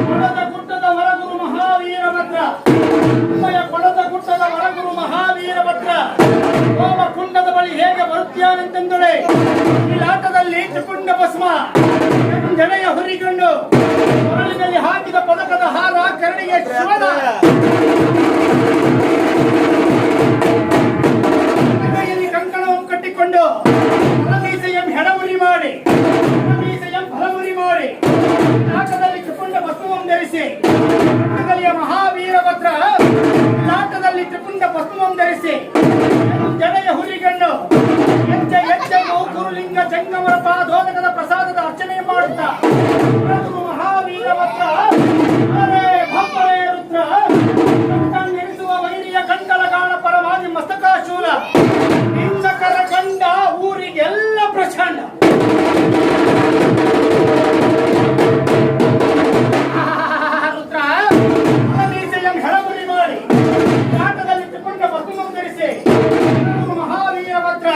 ಕೊಡದ ಗುಡ್ಡದ ವರಗುರು ಮಹಾವೀರ ಭದ್ರ, ಕೊಡದ ಗುಡ್ಡದ ವರಗುರು ಮಹಾವೀರ ಭದ್ರ ಹೋಮ ಕುಂಡದ ಬಳಿ ಹೇಗೆ ಬರುತ್ತಾನೆಂತೆಂದಳೆ. ಈ ಆಟದಲ್ಲಿ ತ್ರಿಪುಂಡ ಭಸ್ಮ ಜನೆಯ ಹುರಿಕೊಂಡು ಕೊರಳಿನಲ್ಲಿ ಹಾಕಿದ ಪದಕದ ಹಾರ ಕರಡಿಗೆ ಶಿವದ ಕೈಯಲ್ಲಿ ಕಂಕಣವನ್ನು ಕಟ್ಟಿಕೊಂಡು ಮೀಸೆಯಂ ಹೆಡಮುರಿ ಮಾಡಿ ಫಲಮುರಿ ಮಾಡಿ ಆಟದಲ್ಲಿ ತ್ರಿಪುಂಡ ಭಸ್ಮವನ್ನು ಧರಿಸಿ ಕಟ್ಟಗಲಿಯ ಮಹಾವೀರ ಭದ್ರ ಆಟದಲ್ಲಿ ತ್ರಿಪುಂಡ ಭಸ್ಮವನ್ನು ಧರಿಸಿ ಜನೆಯ ಹುರಿಗಣ್ಣು ಹೆಜ್ಜೆ ಹೆಜ್ಜೆಗೂ ಗುರುಲಿಂಗ ಜಂಗಮರ ಪಾದೋದಕದ ಪ್ರಸಾದದ ಅರ್ಚನೆ ಮಾಡುತ್ತಾ ಮಹಾವೀರ ಭದ್ರ ಅರೇ ಭಂಬರೇ ರುದ್ರ ನೆನೆಸುವ ವೈರಿಯ ಕಂಡಲಗಾಣ ಪರಮಾದಿ ಮಸ್ತಕಾಶೂಲ ಹಿಂಸಕರ ಕಂಡ ಊರಿಗೆಲ್ಲ ಪ್ರಚಂಡ. ರುದ್ರ ಮೀಸೆಯಂ ಹೆಳಮುರಿ ಮಾಡಿ ಆಟದಲ್ಲಿ ತ್ರಿಪುಂಡ ಭಸ್ಮವನ್ನು ಧರಿಸಿ ಮಹಾವೀರ ಭದ್ರ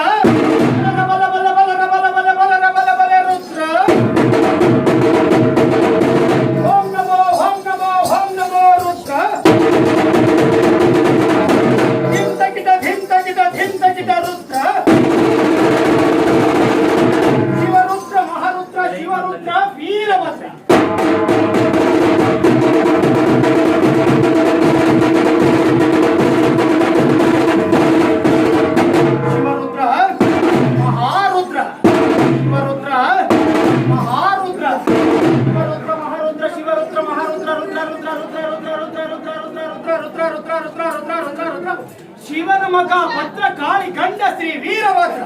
ಬಲ ಬಲ ಬಲ ಬಲ ಬಲ ಬಲ ಬಲ ಬಲ ರುದ್ರ ಓಂ ನಮೋ ಓಂ ನಮೋ ಓಂ ನಮೋ ರುದ್ರ ಧಿಂತಕಿಟ ಧಿಂತಕಿಟ ಧಿಂತಕಿಟ ರುದ್ರ ಶಿವರುದ್ರ ಮಹಾರುದ್ರ ಶಿವರುದ್ರ ವೀರಭದ್ರ. ಶಿವರುದ್ರ ಮಹಾರುದ್ರ ಶಿವರುದ್ರ ಮಹಾರುದ್ರ ಶಿವರುದ್ರ ಮಹಾರುದ್ರ ಶಿವರುದ್ರ ಮಹಾರುದ್ರ ರುದ್ರ ರುದ್ರ ರುದ್ರ ರುದ್ರ ರುದ್ರ ರುದ್ರ ರುದ್ರ ರುದ್ರ ರುದ್ರ ರುದ್ರ ರುದ್ರ ರುದ್ರ ರುದ್ರ ಶಿವನ ಮಗ ಭದ್ರ ಕಾಳಿ ಗಂಡ ಶ್ರೀ ವೀರಭದ್ರ.